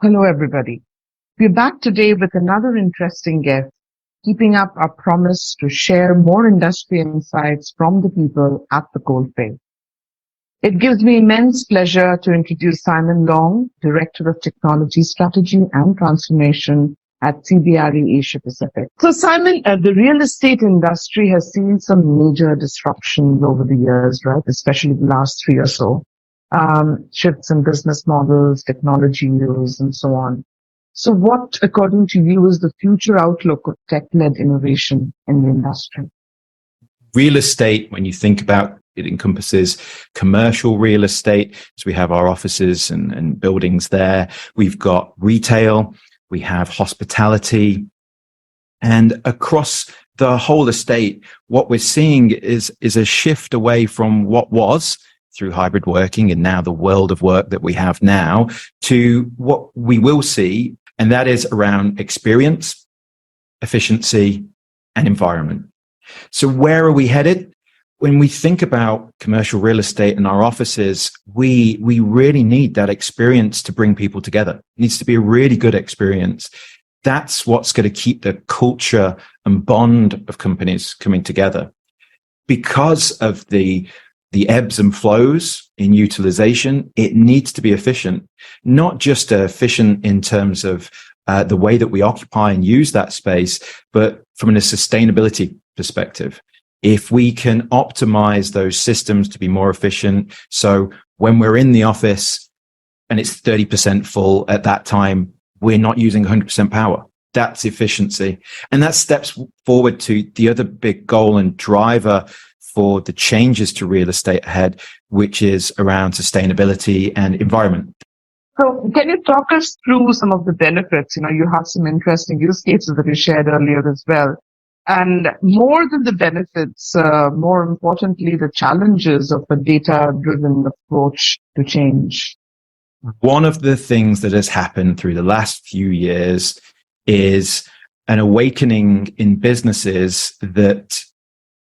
Hello, everybody. We're back today with another interesting guest, keeping up our promise to share more industry insights from the people at the coalface. It gives me immense pleasure to introduce Simon Long, Director of Technology Strategy and Transformation at CBRE Asia Pacific. So, Simon, the real estate industry has seen some major disruptions over the years, right? Especially the last 3 or so. Shifts in business models, technology use, and so on. So what, according to you, is the future outlook of tech-led innovation in the industry? Real estate, when you think about it, encompasses commercial real estate. So we have our offices and buildings there. We've got retail, we have hospitality. And across the whole estate, what we're seeing is a shift away from what was through hybrid working and now the world of work that we have now to what we will see, and that is around experience, efficiency, and environment. So where are we headed? When we think about commercial real estate and our offices, we really need that experience to bring people together. It needs to be a really good experience. That's what's going to keep the culture and bond of companies coming together. Because of the ebbs and flows in utilization, it needs to be efficient, not just efficient in terms of the way that we occupy and use that space, but from a sustainability perspective. If we can optimize those systems to be more efficient, so when we're in the office and it's 30% full at that time, we're not using 100% power. That's efficiency. And that steps forward to the other big goal and driver for the changes to real estate ahead, which is around sustainability and environment. So can you talk us through some of the benefits? You have some interesting use cases that you shared earlier as well. And more than the benefits, more importantly, the challenges of a data-driven approach to change. One of the things that has happened through the last few years is an awakening in businesses that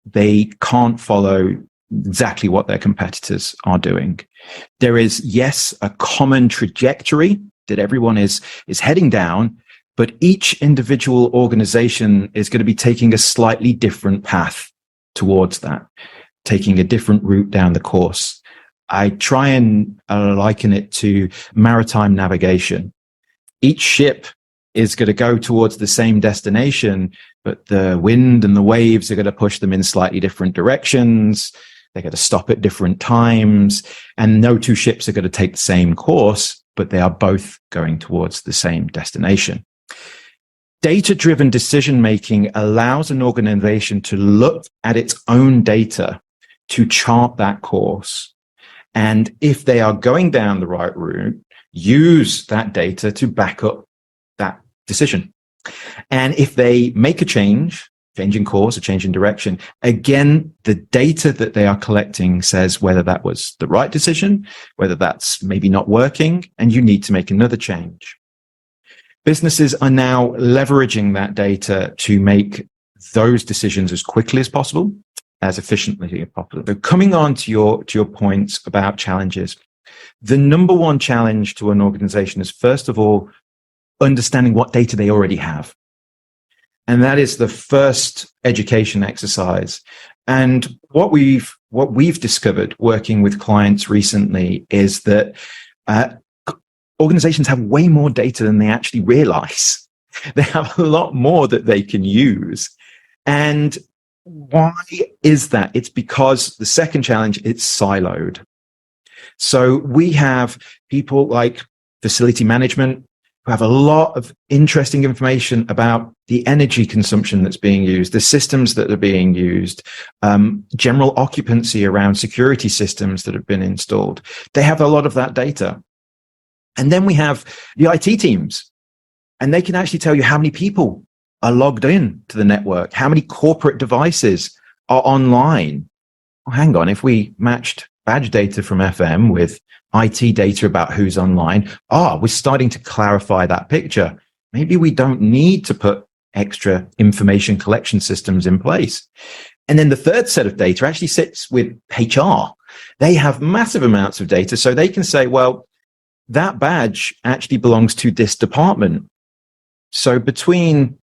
they can't follow exactly what their competitors are doing. There is, yes, a common trajectory that everyone is heading down, but each individual organization is going to be taking a slightly different path towards that, taking a different route down the course. I try and liken it to maritime navigation. Each ship is going to go towards the same destination, but the wind and the waves are going to push them in slightly different directions. They're going to stop at different times, and no two ships are going to take the same course, but they are both going towards the same destination. Data-driven decision-making allows an organization to look at its own data to chart that course. And if they are going down the right route, use that data to back up that decision. And if they make a change in course, a change in direction, again, the data that they are collecting says whether that was the right decision, whether that's maybe not working, and you need to make another change. Businesses are now leveraging that data to make those decisions as quickly as possible, as efficiently as possible. So coming on to your points about challenges, the number one challenge to an organization is, first of all, understanding what data they already have. And that is the first education exercise. And what we've discovered working with clients recently is that organizations have way more data than they actually realize. They have a lot more that they can use. And why is that? It's because the second challenge, it's siloed. So we have people like facility management who have a lot of interesting information about the energy consumption that's being used, the systems that are being used, general occupancy around security systems that have been installed. They have a lot of that data. And then we have the IT teams, and they can actually tell you how many people are logged in to the network, how many corporate devices are online. Well, hang on, if we matched badge data from FM with IT data about who's online, we're starting to clarify that picture. Maybe we don't need to put extra information collection systems in place. And then the third set of data actually sits with HR. They have massive amounts of data, so they can say, well, that badge actually belongs to this department. So between,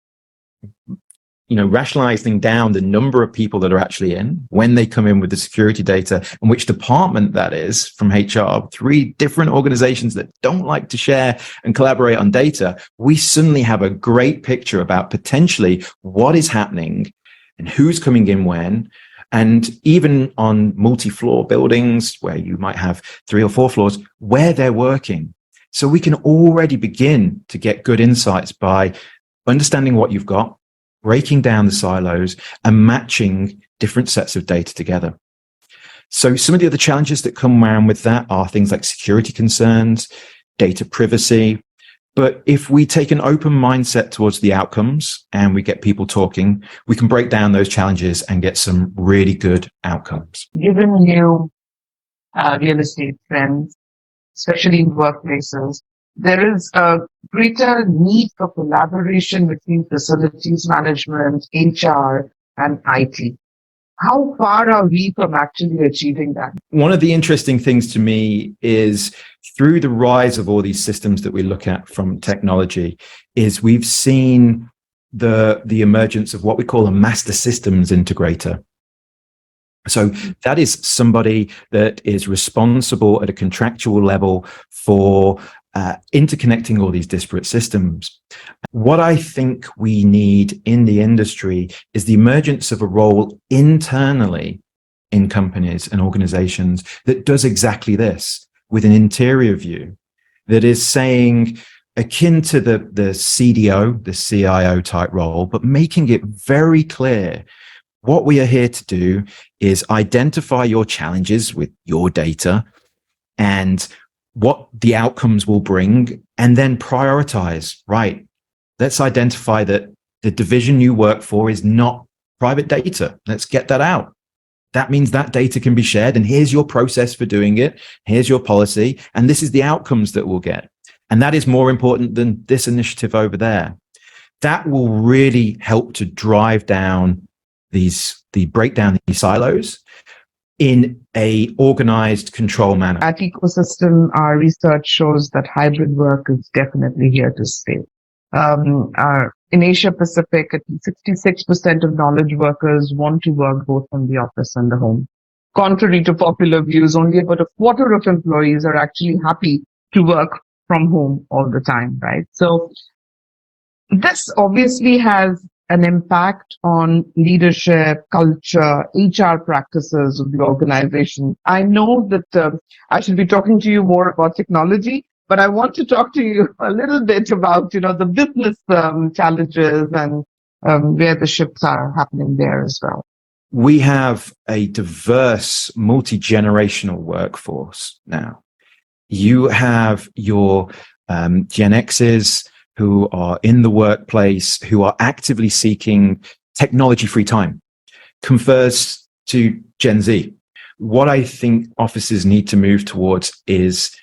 rationalizing down the number of people that are actually in, when they come in with the security data, and which department that is from HR, 3 different organizations that don't like to share and collaborate on data, we suddenly have a great picture about potentially what is happening and who's coming in when. And even on multi-floor buildings where you might have 3 or 4 floors, where they're working. So we can already begin to get good insights by understanding what you've got, breaking down the silos, and matching different sets of data together. So some of the other challenges that come around with that are things like security concerns, data privacy. But if we take an open mindset towards the outcomes and we get people talking, we can break down those challenges and get some really good outcomes. Given new real estate trends, especially in workplaces, there is a greater need for collaboration between facilities management, HR, and IT. How far are we from actually achieving that? One of the interesting things to me is through the rise of all these systems that we look at from technology is we've seen the emergence of what we call a master systems integrator. So that is somebody that is responsible at a contractual level for interconnecting all these disparate systems. What I think we need in the industry is the emergence of a role internally in companies and organizations that does exactly this with an interior view that is saying, akin to the CDO, the CIO type role, but making it very clear what we are here to do is identify your challenges with your data and what the outcomes will bring, and then prioritize. Right. Let's identify that the division you work for is not private data. Let's get that out. That means that data can be shared, and here's your process for doing it. Here's your policy, and this is the outcomes that we'll get. And that is more important than this initiative over there. That will really help to drive down break down these silos in a organized control manner. At Ecosystem, our research shows that hybrid work is definitely here to stay. In Asia Pacific, at least 66% of knowledge workers want to work both from the office and the home. Contrary to popular views, only about a quarter of employees are actually happy to work from home all the time, right? So this obviously has an impact on leadership, culture, HR practices of the organization. I know that I should be talking to you more about technology, but I want to talk to you a little bit about, the business challenges and where the shifts are happening there as well. We have a diverse, multi-generational workforce now. You have your Gen Xs who are in the workplace, who are actively seeking technology-free time, confers to Gen Z. What I think offices need to move towards is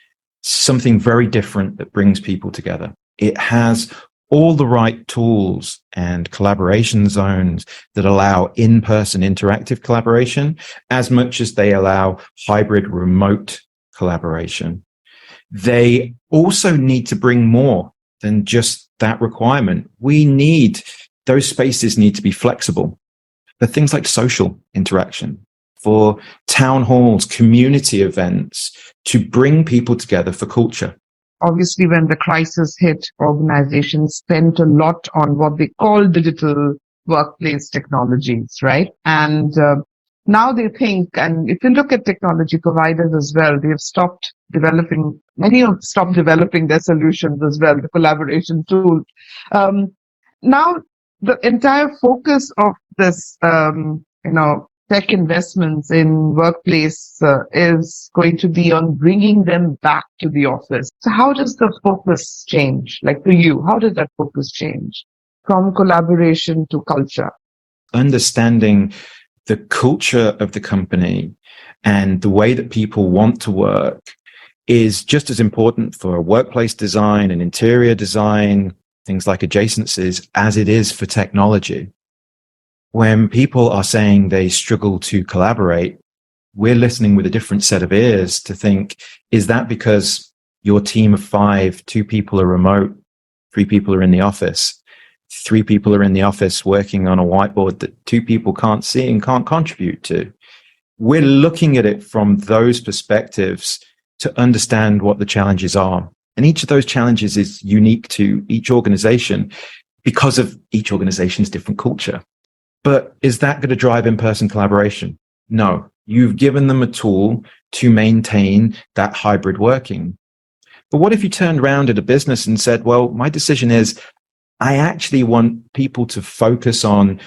something very different that brings people together. It has all the right tools and collaboration zones that allow in-person interactive collaboration as much as they allow hybrid remote collaboration. They also need to bring more than just that requirement. Those spaces need to be flexible for things like social interaction, for town halls, community events, to bring people together for culture. Obviously, when the crisis hit, organizations spent a lot on what they call digital workplace technologies, right? And now they think, and if you look at technology providers as well, they have stopped developing, many have stopped developing their solutions as well, the collaboration tools. Now, the entire focus of this, tech investments in workplace is going to be on bringing them back to the office. So how does the focus change? Like for you, how does that focus change from collaboration to culture? Understanding the culture of the company and the way that people want to work is just as important for workplace design and interior design, things like adjacencies, as it is for technology. When people are saying they struggle to collaborate, we're listening with a different set of ears to think, is that because your team of 5, 2 people are remote, 3 people are in the office, 3 people are in the office working on a whiteboard that 2 people can't see and can't contribute to. We're looking at it from those perspectives to understand what the challenges are. And each of those challenges is unique to each organization because of each organization's different culture. But is that going to drive in-person collaboration? No. You've given them a tool to maintain that hybrid working. But what if you turned around at a business and said, well, my decision is I actually want people to focus on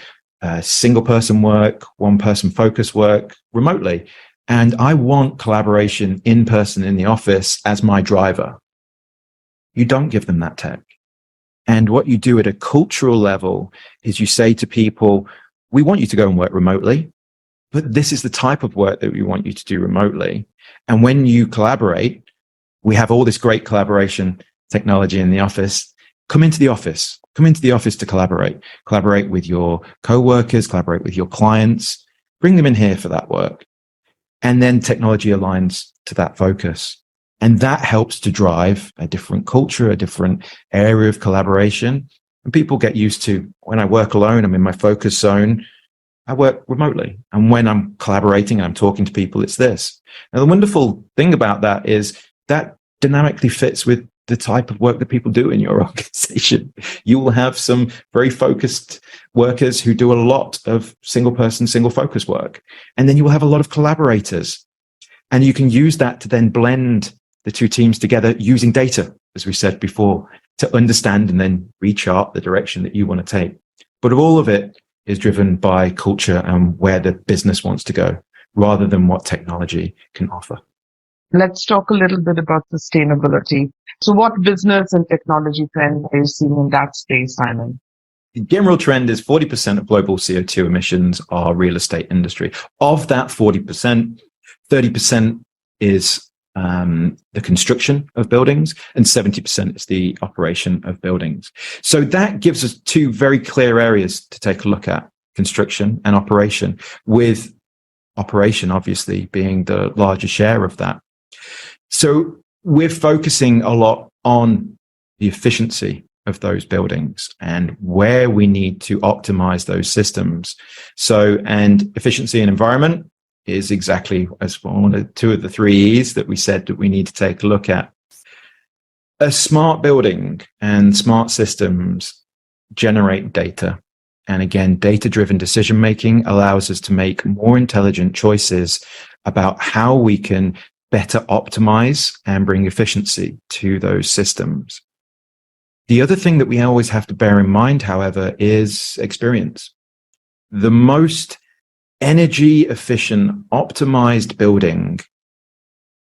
single person work, one person focus work remotely. And I want collaboration in person in the office as my driver. You don't give them that tech. And what you do at a cultural level is you say to people, we want you to go and work remotely, but this is the type of work that we want you to do remotely. And when you collaborate, we have all this great collaboration technology in the office. Come into the office to collaborate with your co-workers, collaborate with your clients, bring them in here for that work. And then technology aligns to that focus. And that helps to drive a different culture, a different area of collaboration. And people get used to, when I work alone, I'm in my focus zone, I work remotely. And when I'm collaborating and I'm talking to people, it's this. Now, the wonderful thing about that is that dynamically fits with the type of work that people do in your organization. You will have some very focused workers who do a lot of single person, single focus work. And then you will have a lot of collaborators. And you can use that to then blend the two teams together using data, as we said before, to understand and then rechart the direction that you want to take. But all of it is driven by culture and where the business wants to go, rather than what technology can offer. Let's talk a little bit about sustainability. So what business and technology trends are you seeing in that space, Simon? The general trend is 40% of global CO2 emissions are real estate industry. Of that 40%, 30% is the construction of buildings, and 70% is the operation of buildings. So that gives us two very clear areas to take a look at: construction and operation, with operation obviously being the largest share of that. So we're focusing a lot on the efficiency of those buildings and where we need to optimize those systems. So, and efficiency and environment is exactly as two of the 3 E's that we said that we need to take a look at. A smart building and smart systems generate data. And again, data-driven decision-making allows us to make more intelligent choices about how we can better optimize and bring efficiency to those systems. The other thing that we always have to bear in mind, however, is experience. The most energy efficient, optimized building,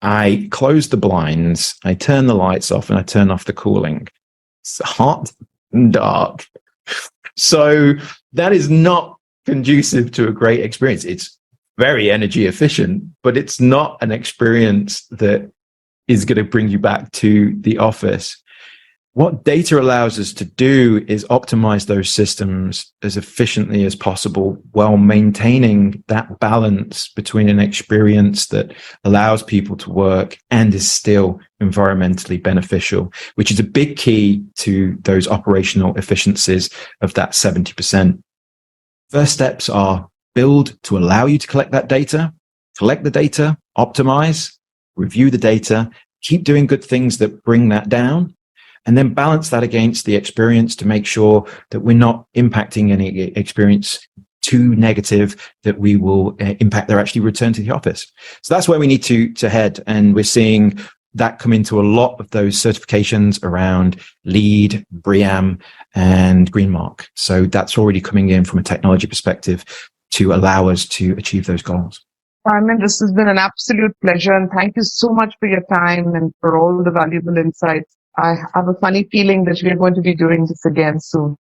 I close the blinds, I turn the lights off, and I turn off the cooling. It's hot and dark. So that is not conducive to a great experience. It's very energy efficient, but it's not an experience that is going to bring you back to the office. What data allows us to do is optimize those systems as efficiently as possible while maintaining that balance between an experience that allows people to work and is still environmentally beneficial, which is a big key to those operational efficiencies of that 70%. First steps are build to allow you to collect that data, collect the data, optimize, review the data, keep doing good things that bring that down, and then balance that against the experience to make sure that we're not impacting any experience too negative that we will impact their actually return to the office. So that's where we need to head. And we're seeing that come into a lot of those certifications around LEED, BREEAM, and Green Mark. So that's already coming in from a technology perspective to allow us to achieve those goals. Simon, this has been an absolute pleasure, and thank you so much for your time and for all the valuable insights. I have a funny feeling that we're going to be doing this again soon.